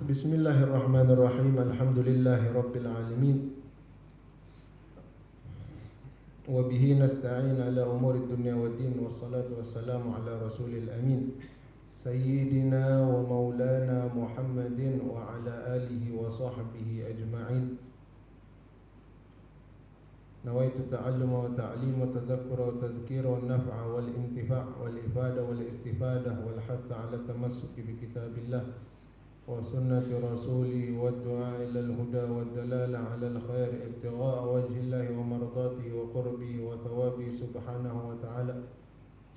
Bismillahirrahmanirrahim. Alhamdulillahirabbil alamin. Wa bihi nasta'in ala umuri dunya waddin, wassalatu wassalamu ala rasulil amin sayyidina wa maulana Muhammadin wa ala alihi wa sahbihi ajma'in. Nawaitu ta'alluma wa ta'lima wa tadhakkura wa tadhkira wa naf'a wal intifa' wal ifada wal istifadah wal hatta ala tamassuki bi kitabillah wa sunnati rasulih wa du'a ila al-huda wa dalala ala al-khair ibtigha'a wajhillahi wa mardatihi wa qurbihi wa thawabihi subhanahu wa ta'ala.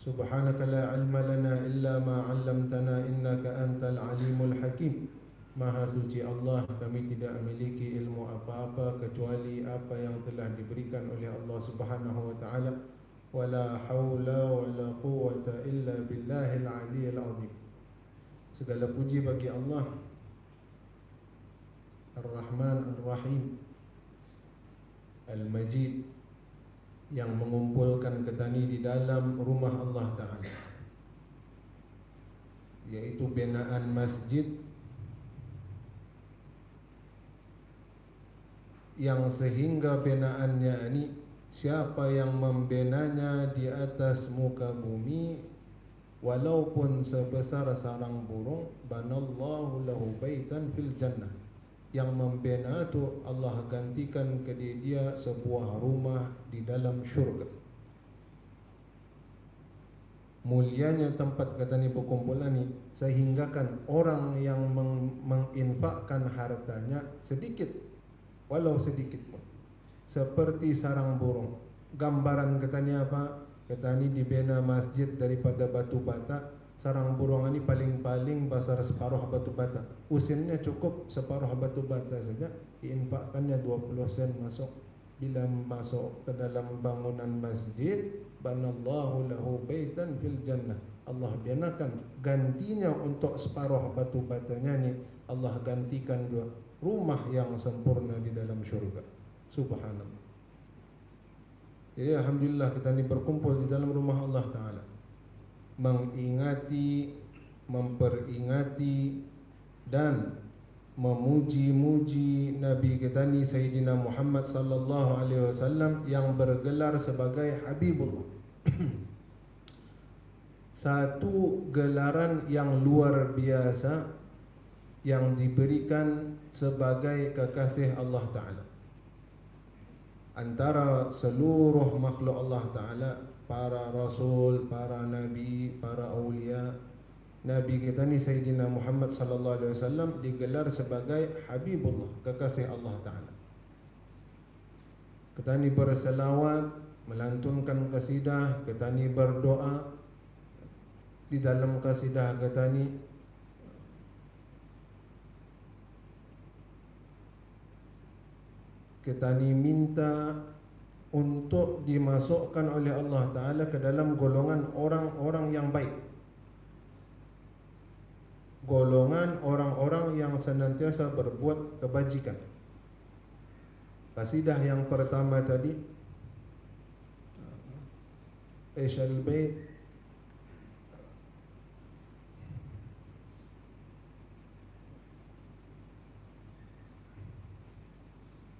Subhanaka la ilma lana illa ma 'allamtana innaka antal alimul hakim. Maha suci Allah, kami tidak memiliki ilmu apa-apa kecuali apa yang telah diberikan oleh Allah Subhanahu wa ta'ala. Wala haula wala quwwata illa billahil aliyyil azim. Segala puji bagi Allah Ar-Rahman Ar-Rahim Al-Majid, yang mengumpulkan kita ni di dalam rumah Allah Ta'ala, yaitu binaan masjid yang sehingga binaannya ini, siapa yang membinanya di atas muka bumi walaupun sebesar sarang burung, banallahu lahu baitan fil jannah. Yang membina itu Allah gantikan ke dia sebuah rumah di dalam syurga. Mulianya tempat kata ni perkumpulan ni, sehinggakan orang yang menginfakkan hartanya sedikit, walau sedikit pun, seperti sarang burung. Gambaran kata ni apa? Kata ni dibina masjid daripada batu bata. Sarang burung ini paling-paling besar separuh batu bata. Usinnya cukup separuh batu bata saja. Diinfakkannya 20 sen masuk. Bila masuk ke dalam bangunan masjid, banallahu lahu baitan fil jannah. Allah binakan gantinya untuk separuh batu batanya ni, Allah gantikan dua rumah yang sempurna di dalam syurga. Subhanallah. Jadi alhamdulillah kita ni berkumpul di dalam rumah Allah Ta'ala, mengingati, memperingati dan memuji-muji Nabi kita ni Sayyidina Muhammad sallallahu alaihi wasallam yang bergelar sebagai Habibullah. Satu gelaran yang luar biasa yang diberikan sebagai kekasih Allah Ta'ala. Antara seluruh makhluk Allah Ta'ala, para rasul, para nabi, para awliya, Nabi kita ni Sayyidina Muhammad sallallahu alaihi wasallam digelar sebagai Habibullah, kekasih Allah Ta'ala. Kita ni berselawat, melantunkan kasidah, kita ni berdoa. Di dalam kasidah kita ni kita ni minta untuk dimasukkan oleh Allah Ta'ala ke dalam golongan orang-orang yang baik, golongan orang-orang yang senantiasa berbuat kebajikan. Kasidah yang pertama tadi, Aisyal Bait,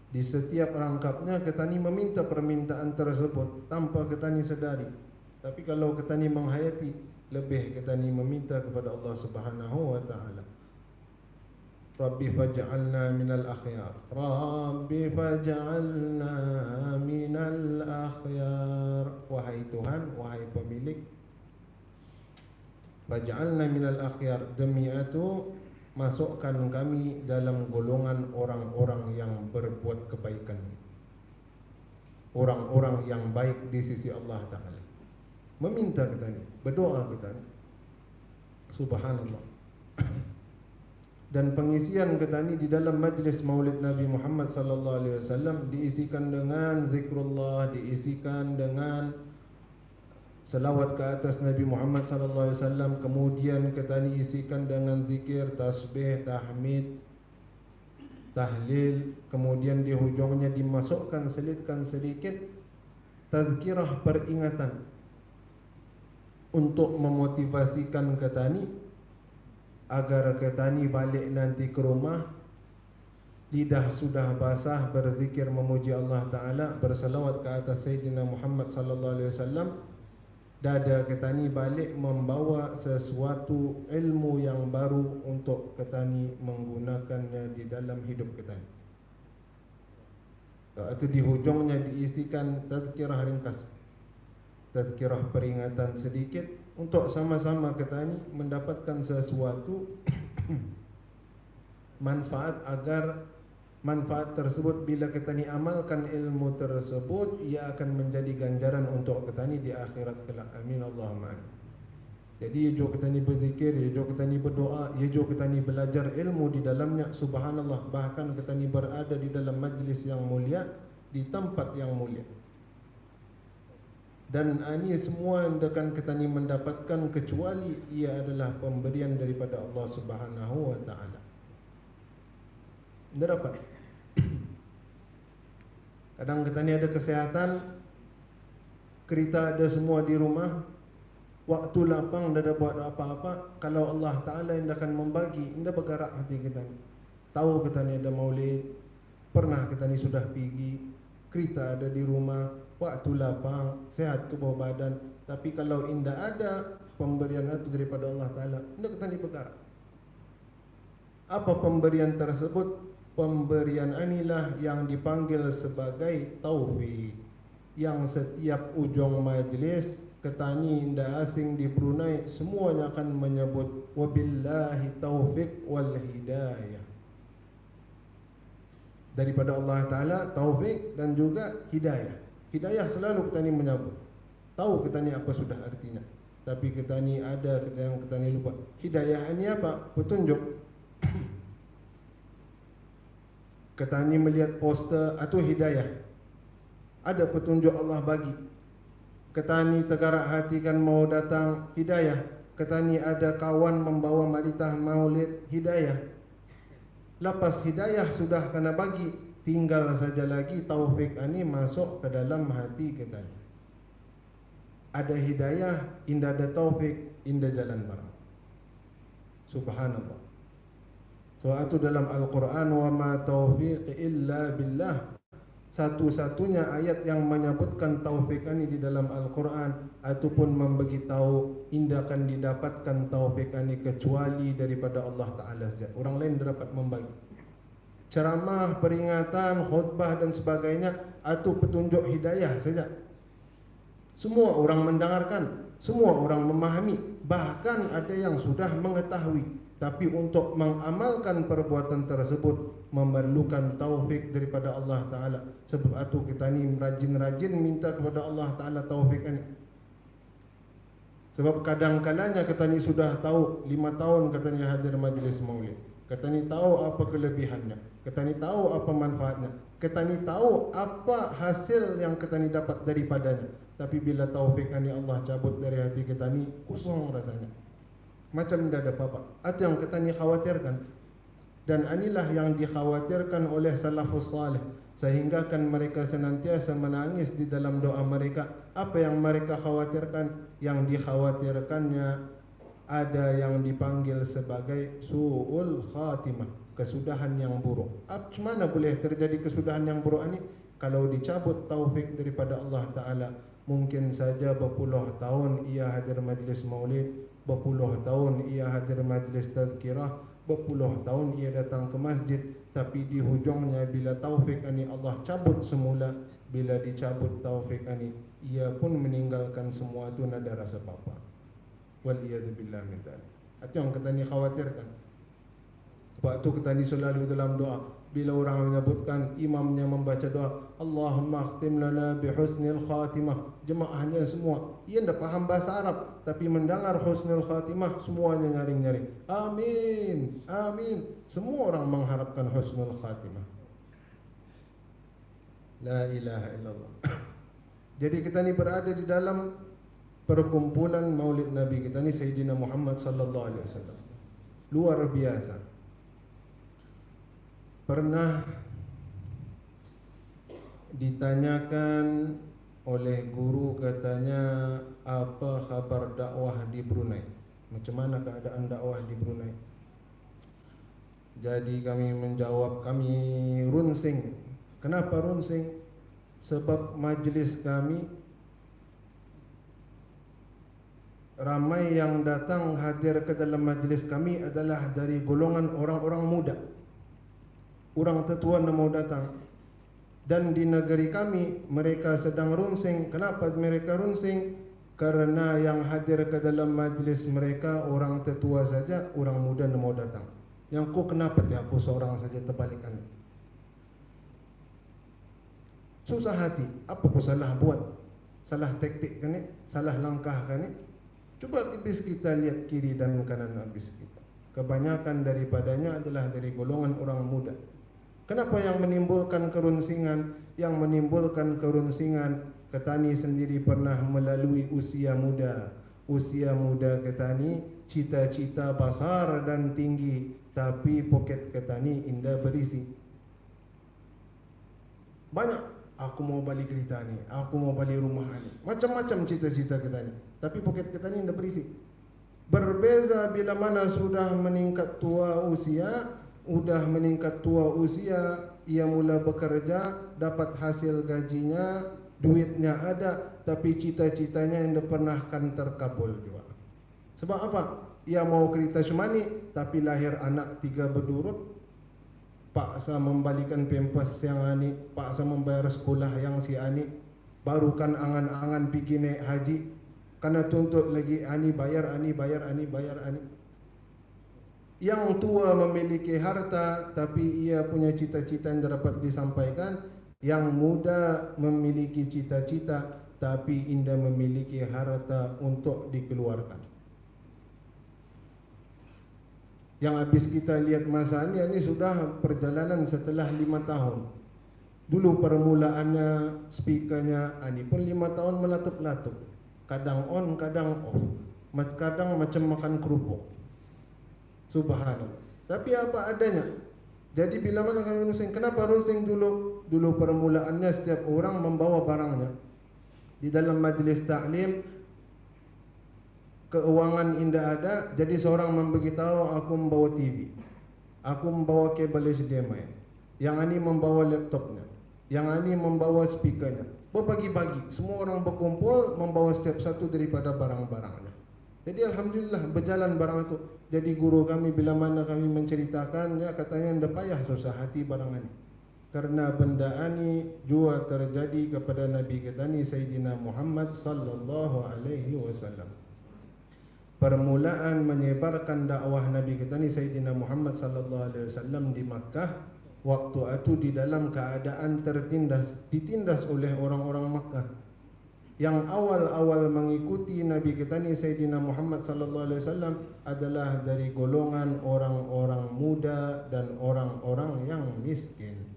di setiap rangkapnya kita ni meminta permintaan tersebut tanpa kita ni sedari. Tapi kalau kita ni menghayati, lebih kita ni meminta kepada Allah Subhanahu wa Ta'ala. Rabbi faj'alna minal akhyar, Rabbi faj'alna minal akhyar. Wahai Tuhan, wahai pemilik, faj'alna minal akhyar, demi itu masukkan kami dalam golongan orang-orang yang berbuat kebaikan, orang-orang yang baik di sisi Allah Ta'ala. Meminta kita ni, berdoa kita ni. Subhanallah. Dan pengisian kita ni di dalam majlis maulid Nabi Muhammad sallallahu alaihi wasallam diisikan dengan zikrullah, diisikan dengan selawat ke atas Nabi Muhammad sallallahu alaihi wasallam, kemudian kita diisikan dengan zikir, tasbih, tahmid, tahlil, kemudian di hujungnya dimasukkan, selitkan sedikit tazkirah, peringatan untuk memotivasikan kita ni agar ketani balik nanti ke rumah lidah sudah basah berzikir memuji Allah Ta'ala, bersalawat ke atas Sayyidina Muhammad sallallahu alaihi wasallam. Dada ketani balik membawa sesuatu ilmu yang baru untuk ketani menggunakannya di dalam hidup ketani. Itu di hujungnya diisikan tazkirah ringkas, tazkirah peringatan sedikit untuk sama-sama ketani mendapatkan sesuatu manfaat, agar manfaat tersebut bila ketani amalkan ilmu tersebut, ia akan menjadi ganjaran untuk ketani di akhirat kelak. Amin Allahumma. Jadi jo ketani berzikir, jo ketani berdoa, jo ketani belajar ilmu di dalamnya. Subhanallah, bahkan ketani berada di dalam majlis yang mulia, di tempat yang mulia. Dan ini semua yang akan ketani mendapatkan kecuali ia adalah pemberian daripada Allah Subhanahu wa taala. Dapat. Kadang ketani ada kesehatan, kereta ada semua di rumah, waktu lapang dah ada buat apa-apa. Kalau Allah Ta'ala yang akan membagi, indah bergerak hati ketani. Tahu ketani ada maulid, pernah ketani sudah pergi, kereta ada di rumah, waktu lapang, sehat tubuh badan. Tapi kalau indah ada pemberian itu daripada Allah Ta'ala, indah ketani bergerak. Apa pemberian tersebut? Pemberian inilah yang dipanggil sebagai taufik, yang setiap ujung majlis ketani indah asing di Brunei semuanya akan menyebut wabillahi taufik wal hidayah. Daripada Allah Ta'ala taufik dan juga hidayah. Hidayah selalu ketani menyebut. Tahu ketani apa sudah artinya, tapi ketani ada yang ketani lupa. Hidayah ini apa? Petunjuk. Ketani melihat poster atau hidayah, ada petunjuk Allah bagi. Ketani tergerak hati kan mau datang, hidayah. Ketani ada kawan membawa maritah maulid, hidayah. Lepas hidayah sudah kena bagi, tinggal saja lagi taufik ini masuk ke dalam hati ketani. Ada hidayah, indah ada taufik, indah jalan bareng. Subhanallah. Suatu dalam Al-Quran, wa ma taufiq illa billah. Satu-satunya ayat yang menyebutkan taufik ini di dalam Al-Quran ataupun memberitahu indah akan didapatkan taufik ini kecuali daripada Allah Ta'ala saja. Orang lain dapat membagi. Ceramah, peringatan, khutbah dan sebagainya atau petunjuk hidayah saja. Semua orang mendengarkan, semua orang memahami, bahkan ada yang sudah mengetahui. Tapi untuk mengamalkan perbuatan tersebut memerlukan taufik daripada Allah Ta'ala. Sebab itu kita ni rajin-rajin minta kepada Allah Ta'ala taufik ini. Sebab kadang-kadangnya kita ni sudah tahu 5 tahun kita ni hadir majlis maulid. Kita ni tahu apa kelebihannya, kita ni tahu apa manfaatnya, kita ni tahu apa hasil yang kita ni dapat daripadanya. Tapi bila taufik ini Allah cabut dari hati kita ni, kosong rasanya, macam tidak ada apa-apa. Itu yang kita ni khawatirkan. Dan inilah yang dikhawatirkan oleh salafus salih, sehingga kan mereka senantiasa menangis di dalam doa mereka. Apa yang mereka khawatirkan? Yang dikhawatirkannya ada yang dipanggil sebagai su'ul khatimah, kesudahan yang buruk. Mana boleh terjadi kesudahan yang buruk ini? Kalau dicabut taufik daripada Allah Ta'ala. Mungkin saja berpuluh tahun ia hadir majlis maulid, berpuluh tahun ia hadir majlis tazkirah, berpuluh tahun ia datang ke masjid, tapi di hujungnya bila taufik ini Allah cabut semula, bila dicabut taufik ini, ia pun meninggalkan semua itu, nada rasa apa-apa. Waliyadzubillah min dzalik. Itu yang kita ni khawatirkan. Sebab itu kita ni selalu dalam doa, bila orang menyebutkan, imamnya membaca doa, Allahumma akhtim lana bihusnil khatimah, jemaahnya semua ia tidak faham bahasa Arab, tapi mendengar husnul khatimah semuanya nyaring-nyaring, amin, amin. Semua orang mengharapkan husnul khatimah. La ilaha illallah. Jadi kita ni berada di dalam perkumpulan maulid Nabi kita ni, Sayyidina Muhammad sallallahu alaihi wasallam. Luar biasa. Pernah ditanyakan oleh guru, katanya, apa khabar dakwah di Brunei? Macam mana keadaan dakwah di Brunei? Jadi kami menjawab, kami runsing. Kenapa runsing? Sebab majlis kami ramai yang datang hadir ke dalam majlis kami adalah dari golongan orang-orang muda. Orang tetua yang mau datang. Dan di negeri kami mereka sedang runsing. Kenapa mereka runsing? Karena yang hadir ke dalam majlis mereka orang tetua saja, orang muda yang mau datang. Yang ku kenapa ya aku seorang saja terbalikan? Susah hati. Apa ku salah buat? Salah taktik kan ni? Salah langkah kan ni? Cuba habis kita lihat kiri dan kanan habis kita. Kebanyakan daripadanya adalah dari golongan orang muda. Kenapa yang menimbulkan kerunsingan? Yang menimbulkan kerunsingan, Ketani sendiri pernah melalui usia muda. Usia muda Ketani, cita-cita besar dan tinggi, tapi poket Ketani indah berisi. Banyak, aku mau balik kereta ni, aku mau balik rumah ni. Macam-macam cita-cita Ketani, tapi poket Ketani indah berisi. Berbeza bila mana sudah meningkat tua usia, ia mula bekerja, dapat hasil gajinya, duitnya ada, tapi cita-citanya yang pernah kan terkabul juga. Sebab apa? Ia mau kereta semani, tapi lahir anak 3 berdurut, paksa membalikan pempas yang ani, paksa membayar sekolah yang si ani, barukan angan-angan pergi naik haji, karena tuntut lagi ani bayar, ani bayar, ani bayar, ani. Yang tua memiliki harta, tapi ia punya cita-cita yang dapat disampaikan. Yang muda memiliki cita-cita, tapi indah memiliki harta untuk dikeluarkan. Yang habis kita lihat masa ini sudah perjalanan setelah 5 tahun. Dulu permulaannya speakernya ini pun 5 tahun melatup-latup. Kadang on, kadang off. Kadang macam makan kerupuk. Subhanallah. Tapi apa adanya. Jadi bila mana kami runsing, kenapa runsing dulu? Dulu permulaannya setiap orang membawa barangnya. Di dalam majlis taklim, keuangan indah ada, jadi seorang memberitahu aku membawa TV, aku membawa kabel HDMI, yang ini membawa laptopnya, yang ini membawa speakernya. Berbagi-bagi, semua orang berkumpul membawa setiap satu daripada barang-barangnya. Jadi alhamdulillah berjalan barang itu. Jadi guru kami bila mana kami menceritakannya, katanya ndak payah susah hati barang ini. Karena benda ini juga terjadi kepada Nabi kita ni Sayyidina Muhammad sallallahu alaihi wasallam. Permulaan menyebarkan dakwah Nabi kita ni Sayyidina Muhammad sallallahu alaihi wasallam di Makkah, waktu itu di dalam keadaan ditindas oleh orang-orang Makkah. Yang awal-awal mengikuti Nabi kita ni Sayyidina Muhammad sallallahu alaihi wasallam adalah dari golongan orang-orang muda dan orang-orang yang miskin.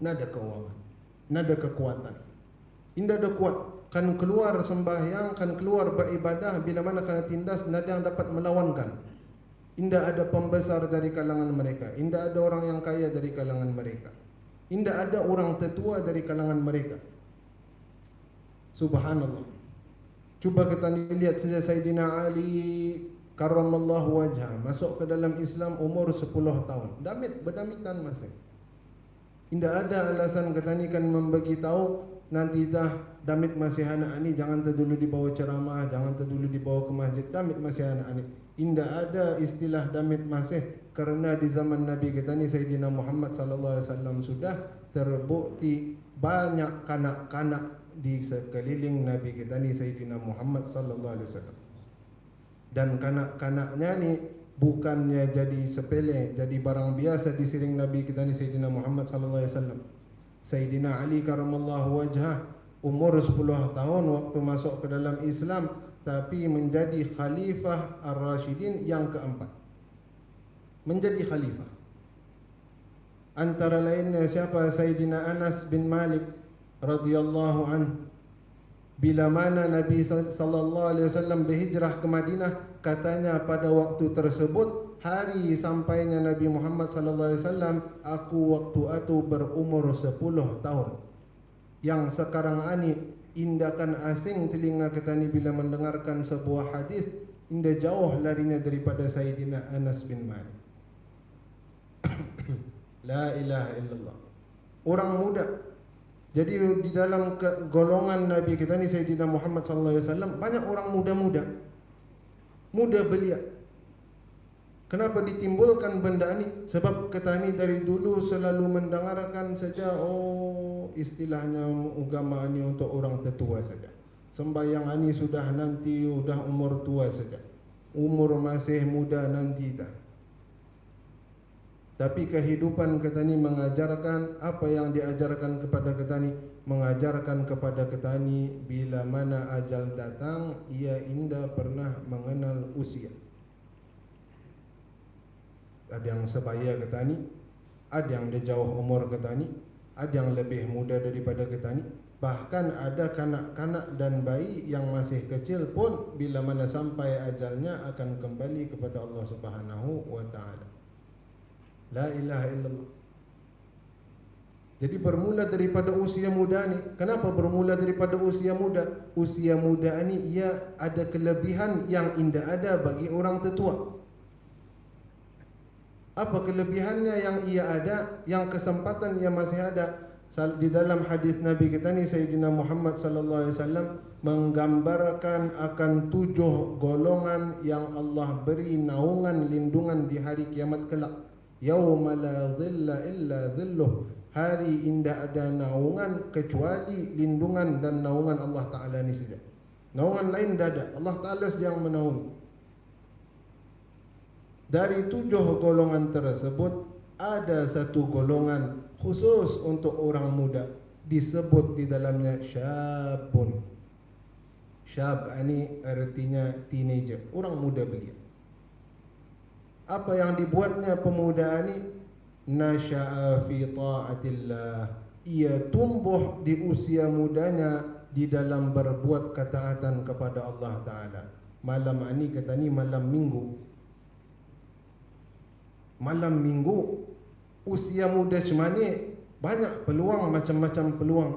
Nada keuangan, nada kekuatan. Indah ada kuat, kan keluar sembahyang, kan keluar beribadah, bila mana kena tindas, nada yang dapat melawankan. Indah ada pembesar dari kalangan mereka, indah ada orang yang kaya dari kalangan mereka, indah ada orang tetua dari kalangan mereka. Subhanallah. Cuba kita lihat saja Sayyidina Ali karramallahu wajhah masuk ke dalam Islam umur 10 tahun. Berdamitan masih. Indah ada alasan katani kan membagi tahu nanti dah damit masih anak ini, jangan dulu dibawa ceramah, jangan dulu dibawa ke masjid, damit masih anak ini. Indah ada istilah damit masih, karena di zaman Nabi kita ni Sayyidina Muhammad sallallahu alaihi wasallam sudah terbukti banyak kanak-kanak di sekeliling Nabi kita ni Sayyidina Muhammad sallallahu alaihi wasallam. Dan kanak-kanaknya ni bukannya jadi sepele, jadi barang biasa di siring Nabi kita ni Sayyidina Muhammad sallallahu alaihi wasallam. Sayyidina Ali karramallahu wajhah umur 10 tahun waktu masuk ke dalam Islam, tapi menjadi khalifah Ar-Rasyidin yang keempat. Menjadi khalifah. Antara lainnya siapa? Sayyidina Anas bin Malik radhiyallahu anhu. Bila mana Nabi sallallahu alaihi wasallam berhijrah ke Madinah, katanya pada waktu tersebut hari sampainya Nabi Muhammad sallallahu alaihi wasallam, aku waktu itu berumur 10 tahun. Yang sekarang ini indakan asing telinga kita ni bila mendengarkan sebuah hadis, indah jauh larinya daripada Sayyidina Anas bin Malik. La ilaha illallah. Orang muda. Jadi di dalam golongan Nabi kita ni Sayyidina Muhammad sallallahu alaihi wasallam banyak orang muda-muda. Muda belia. Kenapa ditimbulkan benda ni? Sebab kita ni dari dulu selalu mendengarkan saja, oh istilahnya agama ni untuk orang tetua saja. Sembahyang ni sudah nanti sudah umur tua saja. Umur masih muda nanti dah. Tapi kehidupan kita ni mengajarkan apa yang diajarkan kepada kita ni, mengajarkan kepada kita ni bila mana ajal datang ia indah pernah mengenal usia. Ada yang sebaya kita ni, ada yang dia jauh umur kita ni, ada yang lebih muda daripada kita ni. Bahkan ada kanak-kanak dan bayi yang masih kecil pun bila mana sampai ajalnya akan kembali kepada Allah Subhanahu wa taala. La ilaha illallah. Jadi bermula daripada usia muda ni. Kenapa bermula daripada usia muda? Usia muda ni ia ada kelebihan yang indah ada bagi orang tetua. Apa kelebihannya yang ia ada, yang kesempatan yang masih ada? Di dalam hadis Nabi kita ni Sayyidina Muhammad sallallahu alaihi wasallam menggambarkan akan 7 golongan yang Allah beri naungan lindungan di hari kiamat kelak. Yauma la dhilla illa dhilluh. Hari indah ada naungan kecuali lindungan dan naungan Allah Taala ni saja. Naungan lain tidak ada. Allah Taala yang menaungi. Dari 7 golongan tersebut ada satu golongan khusus untuk orang muda, disebut di dalamnya syabun. Syab ini artinya teenager, orang muda belia. Apa yang dibuatnya pemuda ini? Nasya'a fi ta'atillah. Ia tumbuh di usia mudanya di dalam berbuat ketaatan kepada Allah Ta'ala. Malam ini kata ni malam minggu. Malam minggu, usia muda cemani banyak peluang, macam-macam peluang.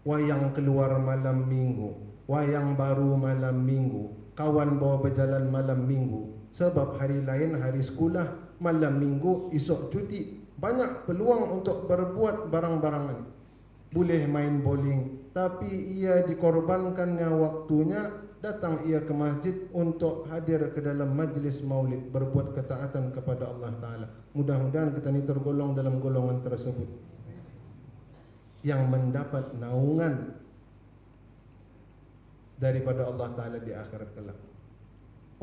Wayang keluar malam minggu, wayang baru malam minggu, kawan bawa berjalan malam minggu. Sebab hari lain hari sekolah, malam minggu esok cuti. Banyak peluang untuk berbuat barang-barang ini. Boleh main bowling, tapi ia dikorbankannya waktunya. Datang ia ke masjid untuk hadir ke dalam majlis maulid, berbuat ketaatan kepada Allah Ta'ala. Mudah-mudahan kita ini tergolong dalam golongan tersebut yang mendapat naungan daripada Allah Ta'ala di akhirat kelak.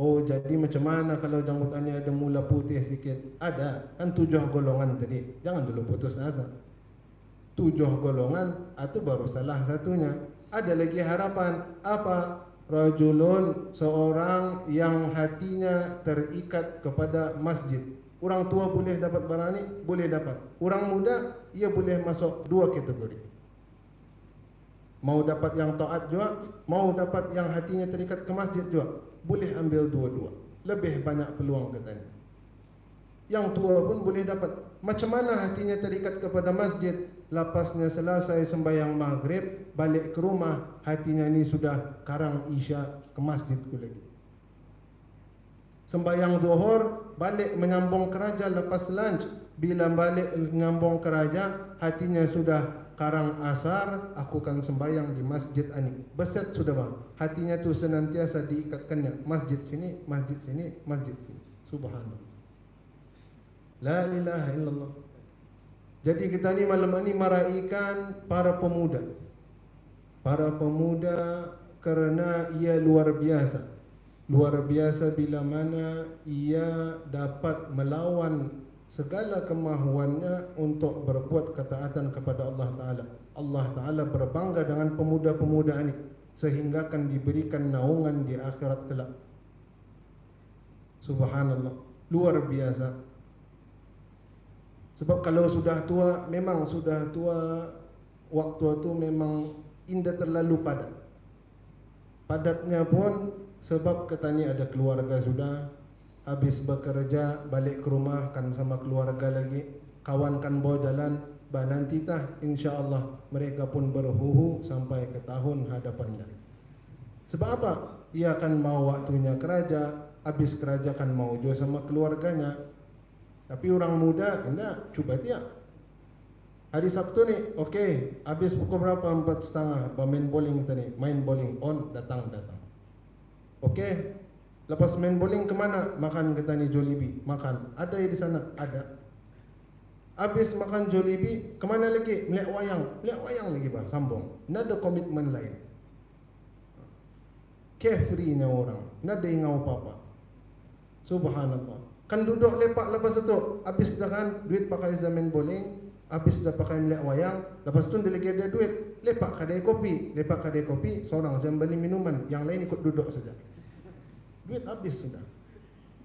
Oh, jadi macam mana kalau janggutannya ada mula putih sikit? Ada, kan 7 golongan tadi. Jangan dulu putus asa. 7 golongan, itu baru salah satunya. Ada lagi harapan. Apa? Rajulun, seorang yang hatinya terikat kepada masjid. Orang tua boleh dapat barang ni? Boleh dapat. Orang muda, ia boleh masuk 2 kategori. Mau dapat yang taat juga, mau dapat yang hatinya terikat ke masjid juga. Boleh ambil dua-dua. Lebih banyak peluang katanya. Yang tua pun boleh dapat. Macam mana hatinya terikat kepada masjid? Lapasnya selesai sembahyang maghrib, balik ke rumah, hatinya ni sudah karang isya ke masjid lagi. Sembahyang zuhur, balik menyambung keraja lepas lunch. Bila balik menyambung keraja, hatinya sudah karang asar, aku akan sembahyang di masjid ani. Beset sudah bang. Hatinya tu senantiasa diikatkannya. Masjid sini, masjid sini, masjid sini. Subhanallah. La ilaha illallah. Jadi kita ni malam ini meraihkan para pemuda. Para pemuda kerana ia luar biasa. Luar biasa bila mana ia dapat melawan segala kemahuannya untuk berbuat ketaatan kepada Allah Ta'ala. Allah Ta'ala berbangga dengan pemuda-pemuda ini sehingga akan diberikan naungan di akhirat kelak. Subhanallah. Luar biasa. Sebab kalau sudah tua, memang sudah tua, waktu itu memang indah terlalu padat. Padatnya pun sebab katanya ada keluarga sudah, habis bekerja, balik ke rumah kan sama keluarga lagi, kawan kan bawa jalan, nanti tah insyaAllah mereka pun berhuhu sampai ke tahun hadapannya. Sebab apa? Ia akan mau waktunya kerja, habis kerja kan mau juga sama keluarganya. Tapi orang muda, enggak, coba tiap. Hari Sabtu ni, okey, habis pukul berapa? 4:30, main bowling kita ni, main bowling, on, datang. Okey, lepas main bowling kemana? Makan kita ni Jollibee, makan. Ada di sana? Ada. Habis makan Jollibee, kemana lagi? Melihat wayang lagi bah, sambung. Nggak ada komitmen lain. Carefree-nya orang, nggak ada ingau apa-apa. Subhanallah. Kan duduk lepak lepas itu, habis dah kan duit pakai main bowling, habis dah pakai melihat wayang, lepas tu dia lagi ada duit, lepak kedai kopi, seorang jangan beli minuman, yang lain ikut duduk saja. Duit habis sudah.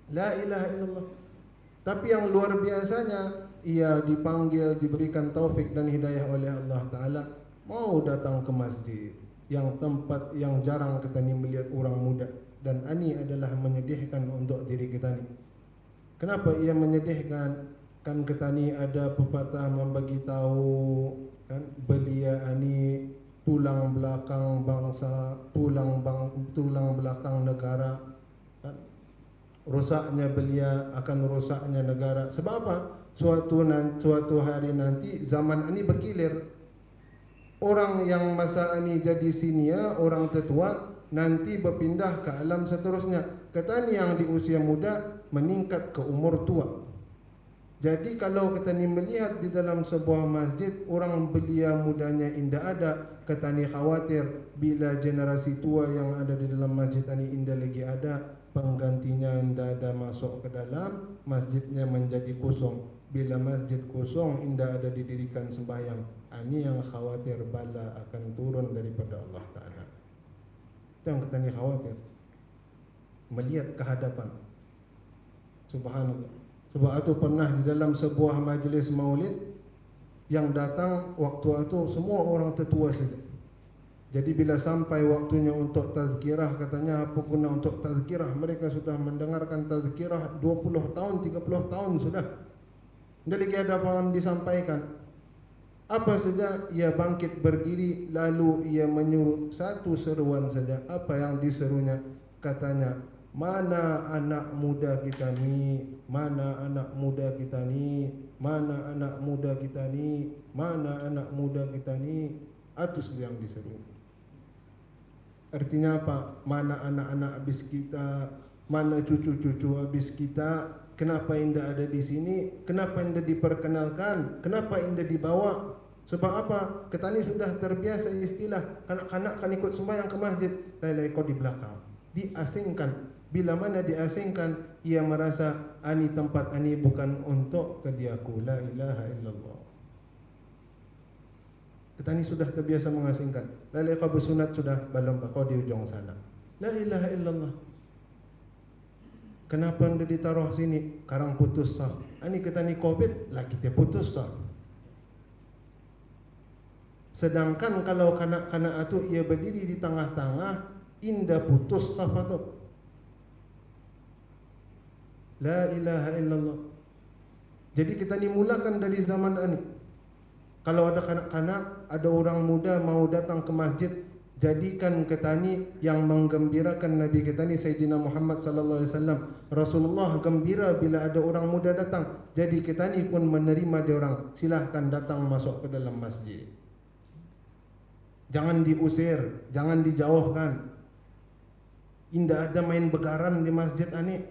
La ilaha illallah. Tapi yang luar biasanya, ia dipanggil, diberikan taufik dan hidayah oleh Allah Ta'ala, mau datang ke masjid, yang tempat yang jarang kita ni melihat orang muda. Dan ini adalah menyedihkan untuk diri kita ni. Kenapa ia menyedihkan? Kan kita ni ada pepatah membagi tahu, kan, belia ini tulang belakang bangsa, tulang belakang negara, kan? Rusaknya belia akan rusaknya negara. Sebab apa? Suatu hari nanti zaman ini bergilir. Orang yang masa ini jadi senior, orang tetua, nanti berpindah ke alam seterusnya. Kata ni yang di usia muda meningkat ke umur tua. Jadi kalau kita ni melihat di dalam sebuah masjid, orang belia mudanya indah ada, kita ni khawatir bila generasi tua yang ada di dalam masjid ini indah lagi ada, penggantinya indah ada masuk ke dalam, masjidnya menjadi kosong. Bila masjid kosong, indah ada didirikan sembahyang. Ini yang khawatir bala akan turun daripada Allah Ta'ala. Yang kita ni khawatir melihat kehadapan. Subhanallah. Sebab itu pernah di dalam sebuah majlis maulid, yang datang waktu itu semua orang tetua saja. Jadi bila sampai waktunya untuk tazkirah, katanya apa guna untuk tazkirah? Mereka sudah mendengarkan tazkirah 20 tahun, 30 tahun sudah. Tidak lagi ada apa disampaikan. Apa saja ia bangkit berdiri, lalu ia menyuruh satu seruan saja. Apa yang diserunya? Katanya, mana anak muda kita ni, mana anak muda kita ni, mana anak muda kita ni, mana anak muda kita ni. Atus yang diseru. Artinya apa? Mana anak-anak habis kita, mana cucu-cucu habis kita. Kenapa indah ada di sini? Kenapa indah diperkenalkan? Kenapa indah dibawa? Sebab apa? Kita ni sudah terbiasa istilah kanak-kanak kan ikut sembahyang ke masjid, lai-lai kau di belakang, diasingkan. Bila mana diasingkan, ia merasa ani tempat ani bukan untuk kediaku. La ilaha illallah. Kita ni sudah terbiasa mengasingkan. Lai-lai kau bersunat sudah balom kau di ujung sana. La ilaha illallah. Kenapa anda ditaruh sini? Karang putus saf. Ini kita ni COVID, lah kita putus saf. Sedangkan kalau kanak-kanak itu ia berdiri di tengah-tengah, indah putus saf itu. La ilaha illallah. Jadi kita ni mulakan dari zaman ini. Kalau ada kanak-kanak, ada orang muda mau datang ke masjid, jadikan kita ni yang menggembirakan Nabi kita ni Sayyidina Muhammad sallallahu alaihi wasallam. Rasulullah gembira bila ada orang muda datang. Jadi kita ni pun menerima dia orang. Silahkan datang masuk ke dalam masjid. Jangan diusir, jangan dijauhkan. Indah ada main begaran di masjid ani.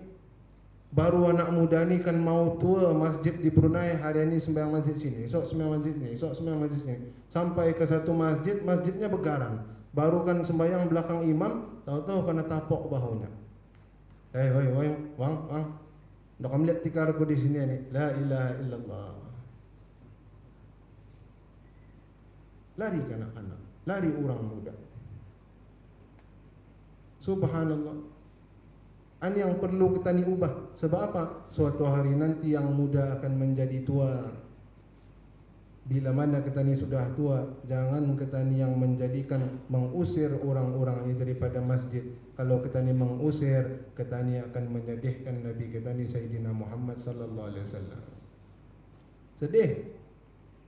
Baru anak muda ni kan mau tua masjid di Brunei, hari ini sembahyang masjid sini, esok sembahyang masjid sini, esok sembahyang masjid sini. Sampai ke satu masjid, masjidnya begaran. Baru kan sembahyang belakang imam, tahu-tahu kena tapok bahunya. Wang, dah kamu lihat tikarku di sini ni. La ilaha illallah. Lari kanak-kanak, lari orang muda. Subhanallah. Ini yang perlu kita ni ubah. Sebab apa? Suatu hari nanti yang muda akan menjadi tua. Bila mana kita ni sudah tua, jangan kita ni yang menjadikan, mengusir orang-orang ini daripada masjid. Kalau kita ni mengusir, kita ni akan menyedihkan Nabi kita ni Sayyidina Muhammad sallallahu alaihi wasallam. Sedih.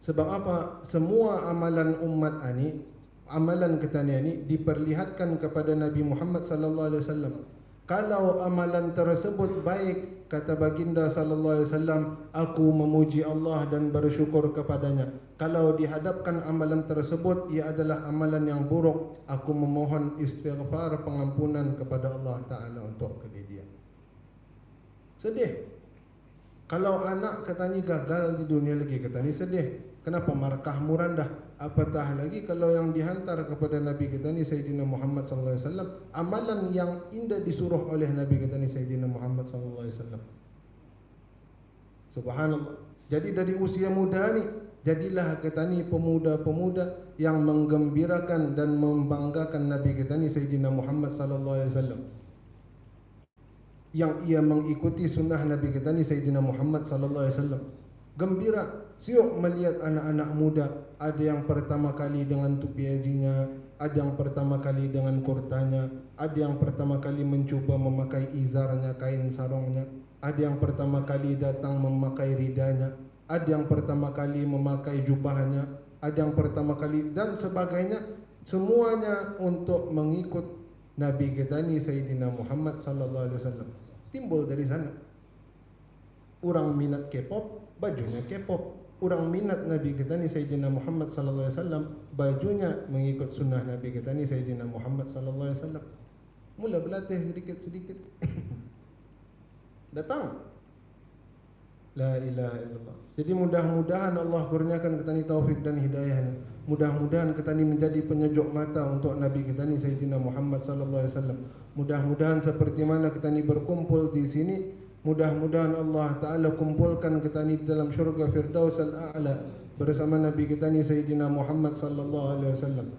Sebab apa? Semua amalan umat ini, amalan kita ni diperlihatkan kepada Nabi Muhammad sallallahu alaihi wasallam. Kalau amalan tersebut baik, kata baginda sallallahu alaihi wasallam, aku memuji Allah dan bersyukur kepadanya. Kalau dihadapkan amalan tersebut ia adalah amalan yang buruk, aku memohon istighfar pengampunan kepada Allah Taala untuk dia. Sedih. Kalau anak katanya gagal di dunia lagi, katanya sedih. Kenapa markahmu rendah? Apatah lagi kalau yang dihantar kepada Nabi kita ni Sayyidina Muhammad sallallahu alaihi wasallam, amalan yang indah disuruh oleh Nabi kita ni Sayyidina Muhammad sallallahu alaihi wasallam. Subhanallah. Jadi dari usia muda ni, jadilah kita ni pemuda-pemuda yang menggembirakan dan membanggakan Nabi kita ni Sayyidina Muhammad sallallahu alaihi wasallam. Yang ia mengikuti sunnah Nabi kita ni Sayyidina Muhammad sallallahu alaihi wasallam. Gembira, siuk melihat anak-anak muda, ada yang pertama kali dengan tupi hajinya, ada yang pertama kali dengan kurtanya, ada yang pertama kali mencuba memakai izarnya, kain sarungnya, ada yang pertama kali datang memakai ridanya, ada yang pertama kali memakai jubahnya, ada yang pertama kali dan sebagainya, semuanya untuk mengikut Nabi kita ni Sayyidina Muhammad sallallahu alaihi wasallam. Timbul dari sana. Orang minat K-pop, bajunya K-pop. Orang minat Nabi kita ni Sayyidina Muhammad sallallahu alaihi wasallam, bajunya mengikut sunnah Nabi kita ni Sayyidina Muhammad sallallahu alaihi wasallam. Mula berlatih sedikit-sedikit. Datang. La ilaha illallah. Jadi mudah-mudahan Allah kurniakan kita ni taufik dan hidayahnya. Mudah-mudahan kita ni menjadi penyejuk mata untuk Nabi kita ni Sayyidina Muhammad sallallahu alaihi wasallam. Mudah-mudahan seperti mana kita ni berkumpul di sini, mudah-mudahan Allah Ta'ala kumpulkan kita ni dalam syurga Firdaus Al-A'la bersama Nabi kita ni Sayyidina Muhammad sallallahu alaihi wasallam.